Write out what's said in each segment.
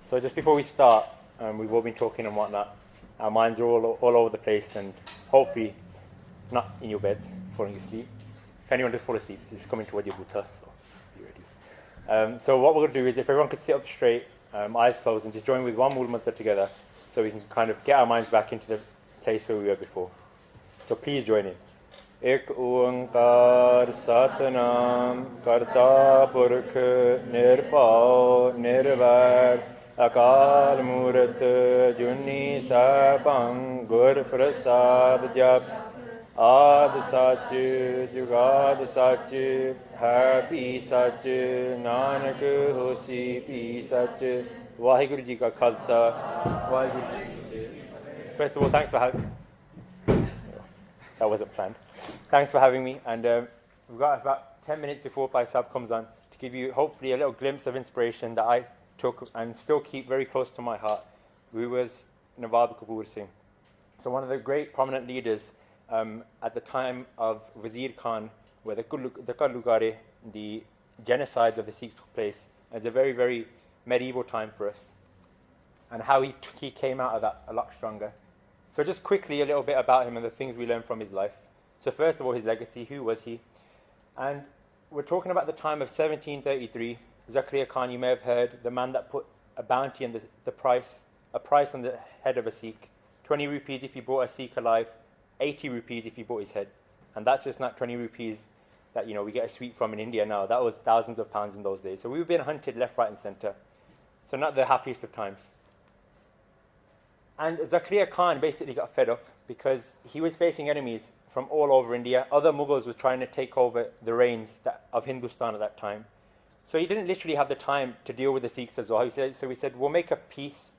So just before we start, we've all been talking and whatnot. Our minds are all over the place, and hopefully not in your beds, falling asleep. If anyone does fall asleep, it's coming toward your buta, so be ready. So what we're going to do is, if everyone could sit up straight, eyes closed, and just join with one Mool Mantra together, so we can kind of get our minds back into the place where we were before. So please join in. Ek oankar satnam karta purkh nirbhau nirvair akal murth junni sabang gur prasad jap Ad Sach Jugad Sach Hai Pi Sach Nanak Hosi Pi Sach. Vaheguru Ji Ka Khalsa, Vaheguru Ji. First of all, thanks for having me. That wasn't planned. Thanks for having me, and we've got about 10 minutes before Bhai Sahib comes on to give you hopefully a little glimpse of inspiration that I took and still keep very close to my heart. Who was Nawab Kapur Singh. So one of the great prominent leaders at the time of Wazir Khan, where the Kalugare, the genocide of the Sikhs took place. It's a very, very medieval time for us, and how he came out of that a lot stronger. So just quickly a little bit about him and the things we learned from his life. So first of all, his legacy, who was he? And we're talking about the time of 1733. Zakaria Khan, you may have heard, the man that put a bounty on a price on the head of a Sikh. 20 rupees if you bought a Sikh alive, 80 rupees if you bought his head. And that's just not 20 rupees that we get a sweet from in India now. That was thousands of pounds in those days. So we were being hunted left, right and centre. So not the happiest of times. And Zakaria Khan basically got fed up because he was facing enemies from all over India. Other Mughals were trying to take over the reins of Hindustan at that time. So he didn't literally have the time to deal with the Sikhs as well. So he said, we'll make a peace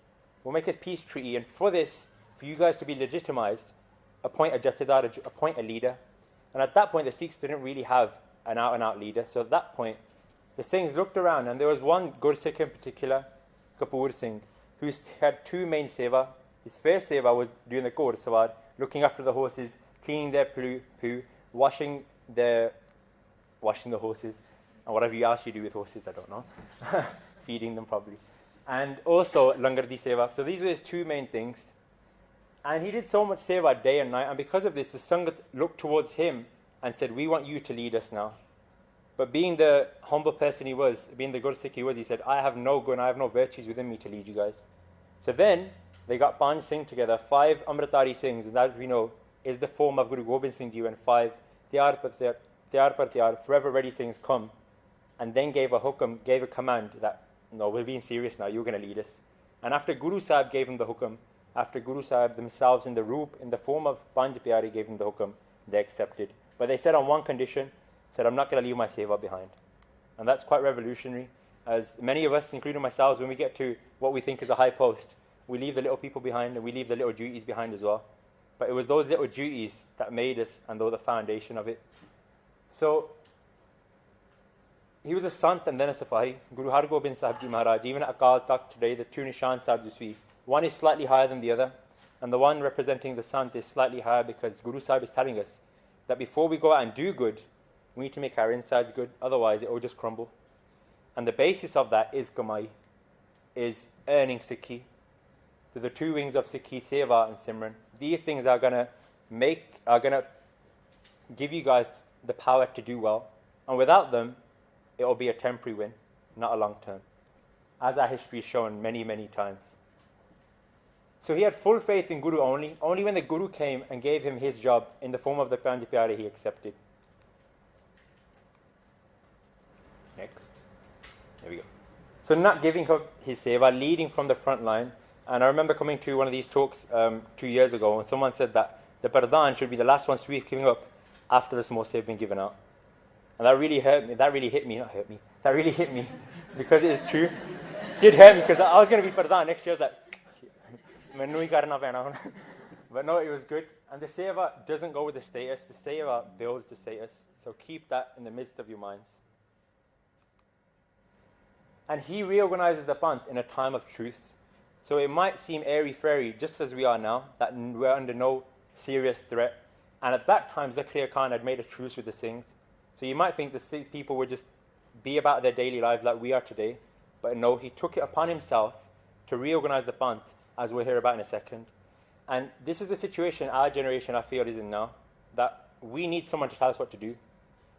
treaty, and for this, for you guys to be legitimized, appoint a Jatidar, appoint a leader. And at that point, the Sikhs didn't really have an out-and-out leader. So at that point, the Singhs looked around, and there was one Gursikh in particular, Kapur Singh, who had two main seva. His first seva was doing the Ghor Sawar, looking after the horses, cleaning their poo, washing the horses, and whatever else you do with horses, I don't know. Feeding them probably. And also Langardi seva. So these were his two main things. And he did so much seva day and night, and because of this, the Sangat looked towards him and said, we want you to lead us now. But being the humble person he was, being the Gursikh he was, he said, I have no gun, I have no virtues within me to lead you guys. So then, they got Panj Singh together, 5 Amritari Singhs, and that we know is the form of Guru Gobind Singh Ji, and 5 Tiyar Par Tiyar, forever ready Singhs come, and then gave a command that, no, we're being serious now, you're going to lead us. And after Guru Sahib gave him the hukam, after Guru Sahib themselves in the form of Panj Pyari gave him the hukam, they accepted. But they said on one condition, said, I'm not going to leave my seva behind. And that's quite revolutionary, as many of us, including myself, when we get to what we think is a high post, we leave the little people behind, and we leave the little duties behind as well. But it was those little duties that made us, and they were the foundation of it. So, he was a Sant and then a Sipahi. Guru Har Gobind Sahib Ji Maharaj, even at Akal Takht today, the two Nishan Sahib Jaswi, one is slightly higher than the other, and the one representing the Sant is slightly higher because Guru Sahib is telling us that before we go out and do good, we need to make our insides good, otherwise it will just crumble. And the basis of that is Kamai, is earning Sikhi. So the two wings of Sikhi, Seva and Simran. These things are gonna give you guys the power to do well. And without them, it will be a temporary win, not a long term. As our history has shown many, many times. So he had full faith in Guru only. Only when the Guru came and gave him his job in the form of the Panj Pyare, he accepted. Next. There we go. So not giving up his seva, leading from the front line. And I remember coming to one of these talks 2 years ago, and someone said that the Pradhan should be the last one sweeping up after the samosa have been given out. And that really hurt me. That really hit me. That really hit me because it is true. It did hurt me because I was going to be Pradhan next year. But no, it was good. And the seva doesn't go with the status. The seva builds the status. So keep that in the midst of your minds. And he reorganizes the Panth in a time of truce. So it might seem airy-fairy, just as we are now, that we're under no serious threat. And at that time, Zakaria Khan had made a truce with the Singhs. So you might think the people would just be about their daily lives like we are today. But no, he took it upon himself to reorganize the Panth, as we'll hear about in a second. And this is the situation our generation, I feel, is in now, that we need someone to tell us what to do.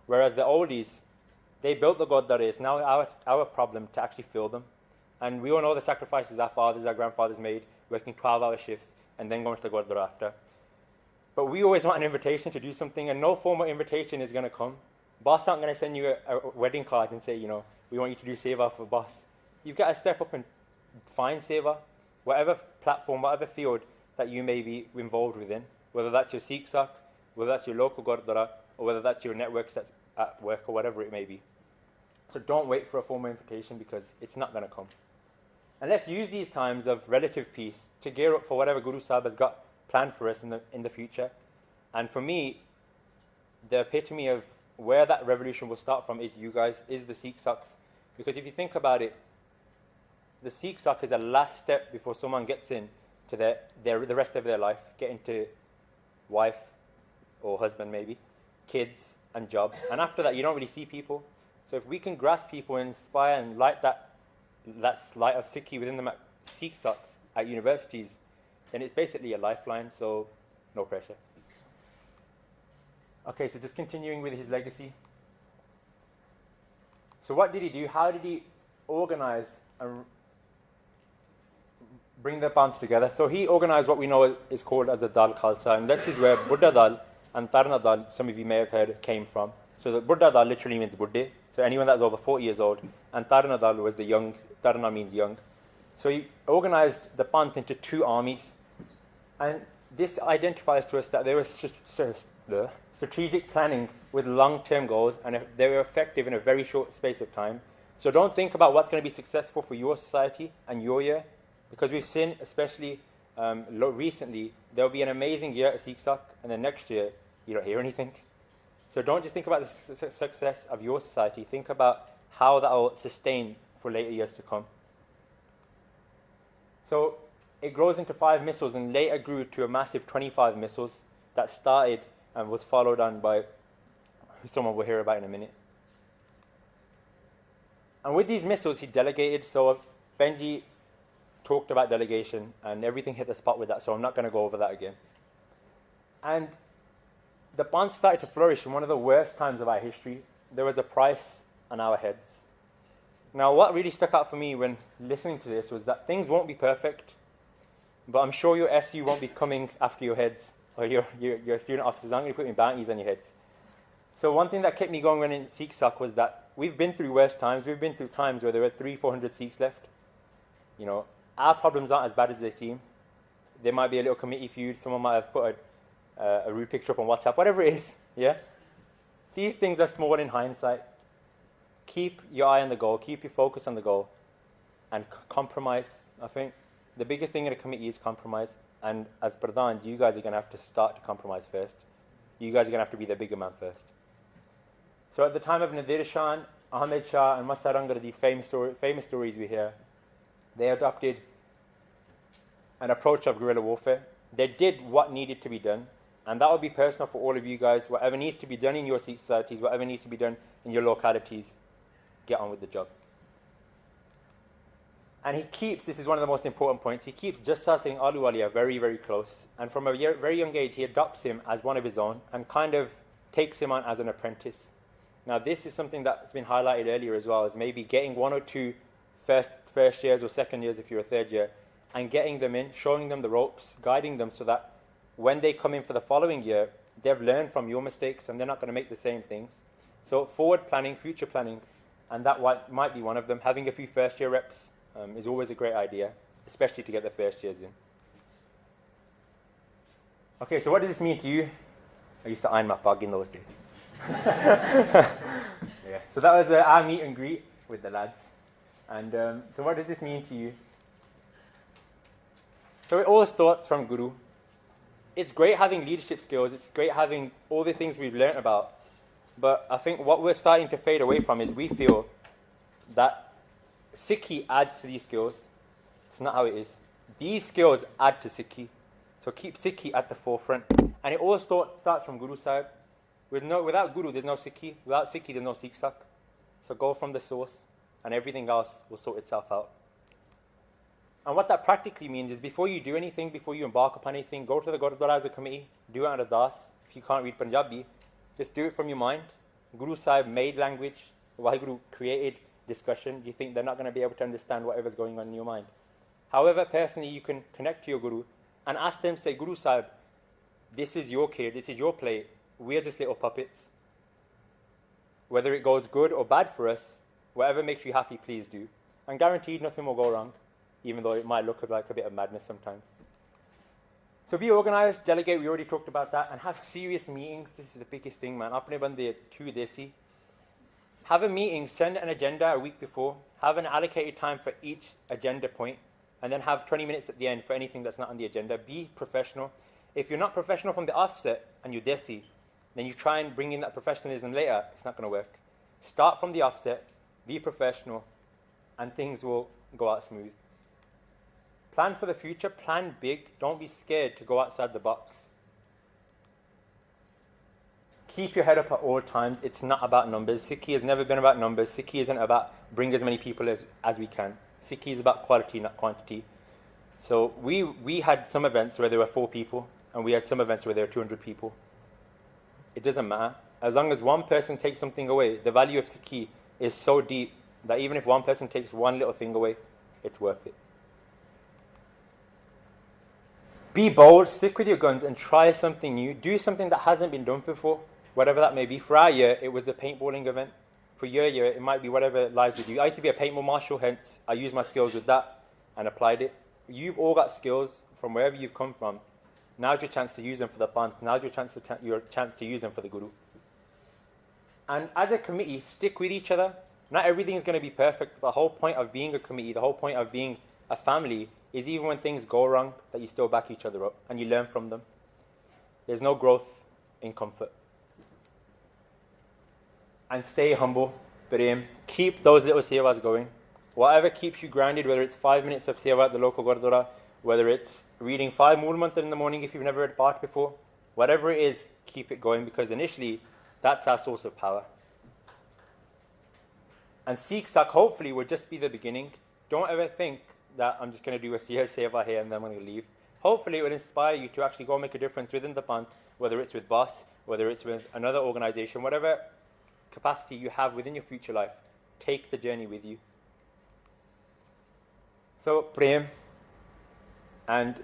Whereas the oldies, they built the Gurdwara. It's now our problem to actually fill them. And we all know the sacrifices our fathers, our grandfathers made, working 12-hour shifts and then going to the Gurdwara after. But we always want an invitation to do something, and no formal invitation is going to come. Boss aren't going to send you a wedding card and say, we want you to do seva for boss. You've got to step up and find seva, whatever platform, whatever field that you may be involved within, whether that's your Sikh Sak, whether that's your local Gurdwara, or whether that's your networks that's at work, or whatever it may be. So don't wait for a formal invitation, because it's not going to come. And let's use these times of relative peace to gear up for whatever Guru Sahib has got planned for us in the future. And for me, the epitome of where that revolution will start from is you guys, is the Sikh Saks. Because if you think about it, the Sikh Sak is the last step before someone gets in to the rest of their life, get into wife or husband maybe, kids and jobs. And after that, you don't really see people. So if we can grasp people and inspire and light that light of Sikhi within the Sikh Saks at universities, then it's basically a lifeline, so no pressure. Okay, so just continuing with his legacy. So what did he do? How did he organize and bring the Panth together? So he organized what we know is called as the Dal Khalsa, and this is where Buddha Dal and Tarna Dal, some of you may have heard, came from. So the Buddha Dal literally means Buddha, so anyone that's over 40 years old, and Tarna Dal was the young, Tarna means young. So he organized the Panth into two armies, and this identifies to us that there was strategic planning with long-term goals, and they were effective in a very short space of time. So don't think about what's going to be successful for your society and your year, because we've seen, especially recently, there will be an amazing year at Sikh Sak, and then next year you don't hear anything. So don't just think about the success of your society, think about how that will sustain for later years to come. So it grows into 5 missals and later grew to a massive 25 missals that started and was followed on by someone we'll hear about in a minute. And with these missals, he delegated. So Benji talked about delegation, and everything hit the spot with that, so I'm not going to go over that again. And the Panth started to flourish in one of the worst times of our history. There was a price on our heads. Now, what really stuck out for me when listening to this was that things won't be perfect, but I'm sure your SU won't be coming after your heads, or your student officers aren't going to be putting bounties on your heads. So one thing that kept me going when in Sikh Sak was that we've been through worse times. We've been through times where there were 300-400 Sikhs left. Our problems aren't as bad as they seem. There might be a little committee feud. Someone might have put a rude picture up on WhatsApp, whatever it is. Yeah. These things are small in hindsight. Keep your eye on the goal. Keep your focus on the goal, and compromise. I think the biggest thing in a committee is compromise. And as Pradhan, you guys are going to have to start to compromise first. You guys are going to have to be the bigger man first. So at the time of Nadir Shan, Ahmed Shah, and Masarangar, these famous stories we hear, they adopted an approach of guerrilla warfare. They did what needed to be done, and that will be personal for all of you guys. Whatever needs to be done in your Sikh societies, whatever needs to be done in your localities, get on with the job. And he keeps, this is one of the most important points, he keeps Jassa Singh Ahluwalia very, very close. And from a very young age, he adopts him as one of his own and kind of takes him on as an apprentice. Now, this is something that's been highlighted earlier as well, as maybe getting 1 or 2 first years or second years if you're a third year, and getting them in, showing them the ropes, guiding them so that when they come in for the following year, they've learned from your mistakes and they're not going to make the same things. So forward planning, future planning, and that might be one of them. Having a few first year reps is always a great idea, especially to get the first years in. Okay, so what does this mean to you? I used to iron my pug in those days. Yeah, so that was our meet and greet with the lads. And so what does this mean to you? So it all starts from Guru. It's great having leadership skills. It's great having all the things we've learnt about. But I think what we're starting to fade away from is we feel that Sikhi adds to these skills. It's not how it is. These skills add to Sikhi. So keep Sikhi at the forefront. And it all starts from Guru Sahib. Without Guru, there's no Sikhi. Without Sikhi, there's no Sikh Sak. So go from the source, and everything else will sort itself out. And what that practically means is before you do anything, before you embark upon anything, go to the Gurdwara as a committee, do it on Ardas. If you can't read Punjabi, just do it from your mind. Guru Sahib made language, Waheguru created discussion. You think they're not going to be able to understand whatever's going on in your mind. However, personally, you can connect to your Guru and ask them, say, Guru Sahib, this is your kid, this is your plate. We're just little puppets. Whether it goes good or bad for us, whatever makes you happy, please do. And guaranteed nothing will go wrong, even though it might look like a bit of madness sometimes. So be organized, delegate, we already talked about that, and have serious meetings. This is the biggest thing, man. Apne bande tu desi. Have a meeting, send an agenda a week before, have an allocated time for each agenda point, and then have 20 minutes at the end for anything that's not on the agenda. Be professional. If you're not professional from the offset and you're desi, then you try and bring in that professionalism later, it's not going to work. Start from the offset, be professional, and things will go out smooth. Plan for the future, plan big, don't be scared to go outside the box. Keep your head up at all times, it's not about numbers. Sikhi has never been about numbers. Sikhi isn't about bring as many people as we can. Sikhi is about quality, not quantity. So we had some events where there were 4 people, and we had some events where there were 200 people. It doesn't matter. As long as one person takes something away, the value of Sikhi is so deep that even if one person takes one little thing away, it's worth it. Be bold, stick with your guns, and try something new. Do something that hasn't been done before, whatever that may be. For our year, it was the paintballing event. For your year, it might be whatever lies with you. I used to be a paintball marshal, hence I used my skills with that and applied it. You've all got skills from wherever you've come from. Now's your chance to use them for the Panth. Now's your chance to use them for the Guru. And as a committee, stick with each other. Not everything is going to be perfect. The whole point of being a committee, the whole point of being a family, is even when things go wrong, that you still back each other up and you learn from them. There's no growth in comfort. And stay humble, Prem. Keep those little sevas going. Whatever keeps you grounded, whether it's 5 minutes of seva at the local Gurdwara, whether it's reading 5 Mool Mantra in the morning if you've never read Path before, whatever it is, keep it going, because initially, that's our source of power. And Sikh Sak hopefully will just be the beginning. Don't ever think that I'm just going to do a seva here and then I'm going to leave. Hopefully it will inspire you to actually go and make a difference within the Panth, whether it's with BOSS, whether it's with another organization, whatever capacity you have within your future life, take the journey with you. So Prem and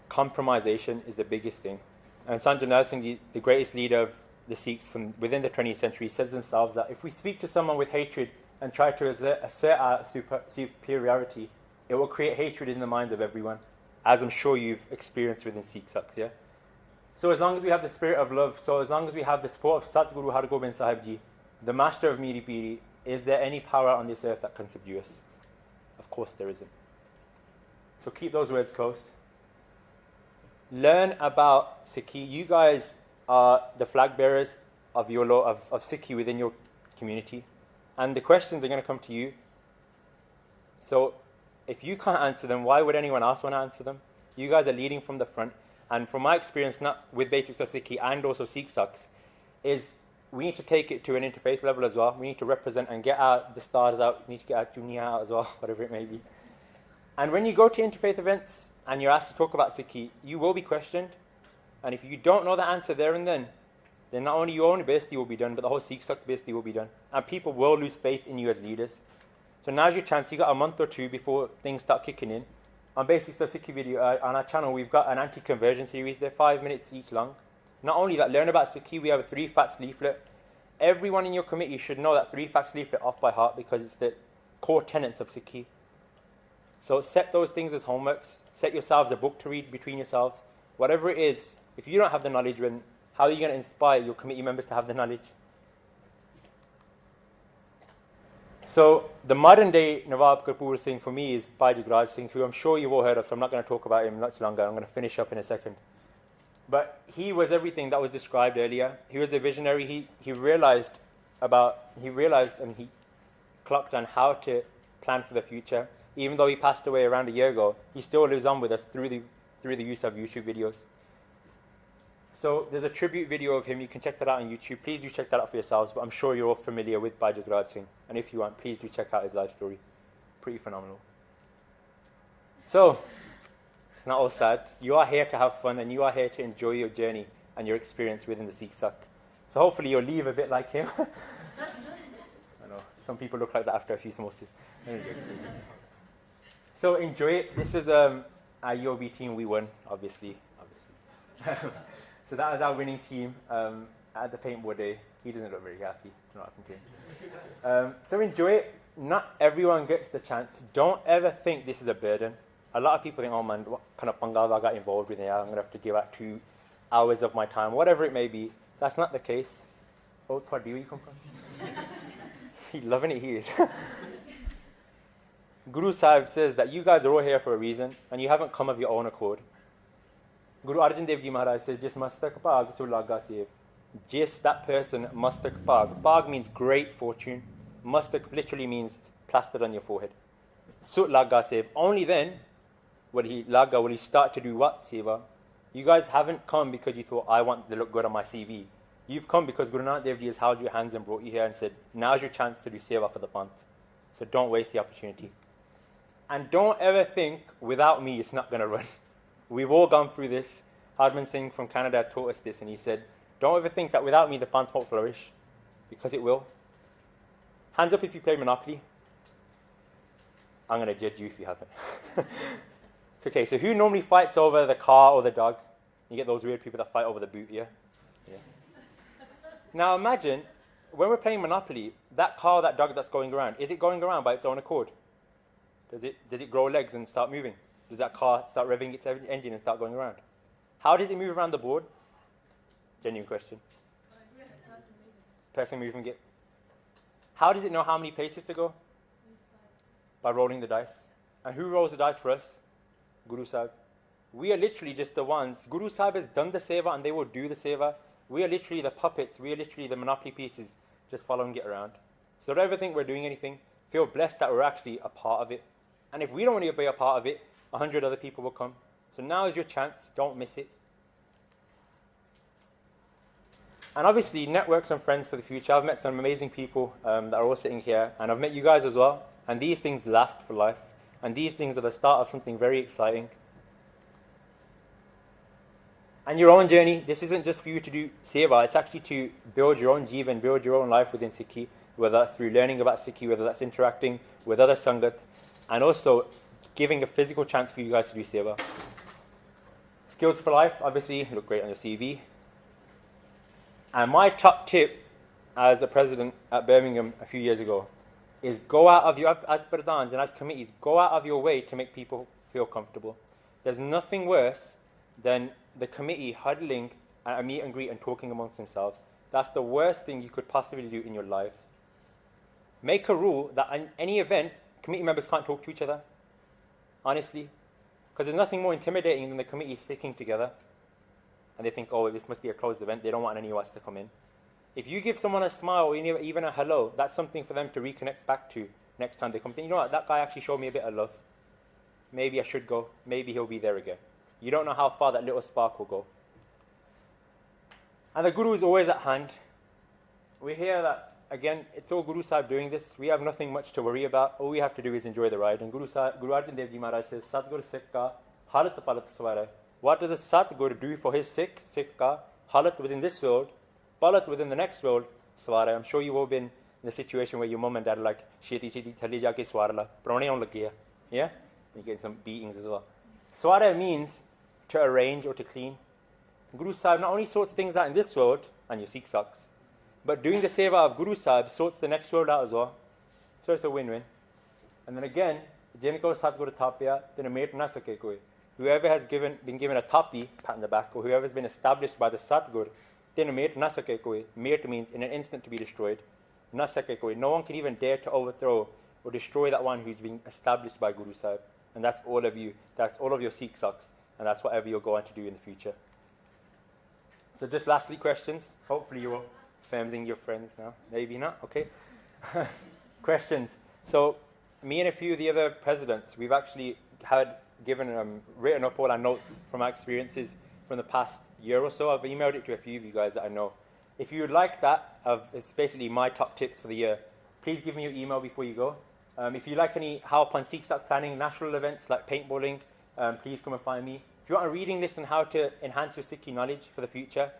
compromisation is the biggest thing. And Sanjay Singh, the greatest leader of the Sikhs from within the 20th century, says themselves that if we speak to someone with hatred and try to assert our superiority, it will create hatred in the minds of everyone, as I'm sure you've experienced within Sikh Saks, yeah? So as long as we have the spirit of love, so as long as we have the support of Satguru Har Gobind Sahib Ji, the master of Miri Piri, is there any power on this earth that can subdue us? Of course there isn't. So keep those words close. Learn about Sikhi. You guys are the flag bearers of your law of Sikhi within your community. And the questions are going to come to you. So if you can't answer them, why would anyone else want to answer them? You guys are leading from the front. And from my experience, not with Basics of Sikhi and also Sikh Saks, is we need to take it to an interfaith level as well. We need to represent and get the stars out. We need to get our dunya out as well, whatever it may be. And when you go to interfaith events and you're asked to talk about Sikhi, you will be questioned. And if you don't know the answer there and then not only your own basicity will be done, but the whole Sikh Saks basicity will be done. And people will lose faith in you as leaders. So now's your chance. You got a month or two before things start kicking in. On Basics of Sikhi video, on our channel, we've got an anti-conversion series. They're 5 minutes each long. Not only that, learn about Sikhi. We have a 3 facts leaflet. Everyone in your committee should know that 3 facts leaflet off by heart, because it's the core tenets of Sikhi. So set those things as homeworks. Set yourselves a book to read between yourselves. Whatever it is, if you don't have the knowledge, then how are you going to inspire your committee members to have the knowledge? So the modern day Nawab Kapur Singh for me is Bhai Jugraj Singh, who I'm sure you've all heard of, so I'm not going to talk about him much longer. I'm going to finish up in a second. But he was everything that was described earlier. He was a visionary. He realized and he clocked on how to plan for the future. Even though he passed away around a year ago, he still lives on with us through the use of YouTube videos. So there's a tribute video of him. You can check that out on YouTube. Please do check that out for yourselves. But I'm sure you're all familiar with Bhai Jugraj Singh. And if you want, please do check out his life story. Pretty phenomenal. So, it's not all sad. You are here to have fun, and you are here to enjoy your journey and your experience within the Sikh Sak. So hopefully you'll leave a bit like him. I know, some people look like that after a few samosas. So enjoy it. This is our UOB team. We won, obviously. So that was our winning team at the paintball day. He doesn't look very happy. Don't know what happened to him. So enjoy it. Not everyone gets the chance. Don't ever think this is a burden. A lot of people think, oh man, what kind of pangal I got involved with here? I'm going to have to give out 2 hours of my time, whatever it may be. That's not the case. Oh, Padi, where you come from? He's loving it, he is. Guru Sahib says that you guys are all here for a reason, and you haven't come of your own accord. Guru Arjan Dev Ji Maharaj says, Jis mastak pag sur laga sev. Jis, that person, mastak pag. Pag means great fortune. Mastak literally means plastered on your forehead. Sur laga sev. Only then will he start to do what? Seva. You guys haven't come because you thought, I want to look good on my CV. You've come because Guru Nanak Dev Ji has held your hands and brought you here and said, now's your chance to do seva for the Panth. So don't waste the opportunity. And don't ever think, without me, it's not going to run. We've all gone through this. Harman Singh from Canada taught us this, and he said, don't ever think that without me the Panth won't flourish, because it will. Hands up if you play Monopoly. I'm going to judge you if you haven't. Okay, so who normally fights over the car or the dog? You get those weird people that fight over the boot, yeah? Now imagine, when we're playing Monopoly, that car, that dog that's going around, is it going around by its own accord? Does it grow legs and start moving? Does that car start revving its engine and start going around? How does it move around the board? Genuine question. Person moving it. How does it know how many paces to go? By rolling the dice. And who rolls the dice for us? Guru Sahib. We are literally just the ones. Guru Sahib has done the seva and they will do the seva. We are literally the puppets. We are literally the Monopoly pieces just following it around. So don't ever think we're doing anything. Feel blessed that we're actually a part of it. And if we don't want to be a part of it, 100 other people will come. So now is your chance. Don't miss it. And obviously, network some friends for the future. I've met some amazing people that are all sitting here. And I've met you guys as well. And these things last for life. And these things are the start of something very exciting. And your own journey, this isn't just for you to do seva. It's actually to build your own jivan, build your own life within Sikhi. Whether that's through learning about Sikhi, whether that's interacting with other Sangat. And also giving a physical chance for you guys to do seva. Skills for life, obviously, look great on your CV. And my top tip as a president at Birmingham a few years ago is go out of your, as pradhans and as committees, go out of your way to make people feel comfortable. There's nothing worse than the committee huddling at a meet and greet and talking amongst themselves. That's the worst thing you could possibly do in your lives. Make a rule that in any event, committee members can't talk to each other. Honestly. Because there's nothing more intimidating than the committee sticking together. And they think, oh, this must be a closed event. They don't want any of us to come in. If you give someone a smile or even a hello, that's something for them to reconnect back to next time they come. You know what? That guy actually showed me a bit of love. Maybe I should go. Maybe he'll be there again. You don't know how far that little spark will go. And the Guru is always at hand. We hear that, again, it's all Guru Sahib doing this. We have nothing much to worry about. All we have to do is enjoy the ride. And Guru Arjan Dev Ji Maharaj says, Satguru Sikh ka halat palat swara. What does a Satguru do for his Sikh ka halat within this world, palat within the next world, swara. I'm sure you've all been in the situation where your mum and dad are like, sheti thali ja ke swara la, praune aun lag gaya. Yeah? You're getting some beatings as well. Swara means to arrange or to clean. Guru Sahib not only sorts things out in this world, and your Sikh socks, but doing the seva of Guru Sahib sorts the next world out as well. So it's a win-win. And then again, Jinko Satguru Tapya, then a mate na sake koi. Whoever has been given a tapi, pat on the back, or whoever has been established by the Satgur, then a mate na sake koi. Mate means in an instant to be destroyed. Na sake koi. No one can even dare to overthrow or destroy that one who's been established by Guru Sahib. And that's all of you. That's all of your Sikh socks. And that's whatever you're going to do in the future. So just lastly, questions. Hopefully you're famsing your friends now. Maybe not. Okay. Questions. So me and a few of the other presidents, we've actually written up all our notes from our experiences from the past year or so. I've emailed it to a few of you guys that I know. If you would like that, it's basically my top tips for the year. Please give me your email before you go. If you like any help on Sikh Stats planning, national events like paintballing, please come and find me. If you want a reading list on how to enhance your Sikhi knowledge for the future,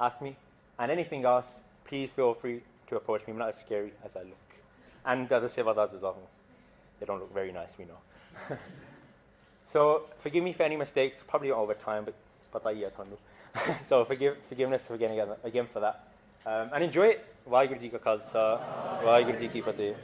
ask me. And anything else, please feel free to approach me. I'm not as scary as I look. And the other Sevadars as well. They don't look very nice, we know. So forgive me for any mistakes, probably over time, but so forgiveness again for that. And enjoy it. Waheguru Ji ka Khalsa, Waheguru Ji ki Fateh.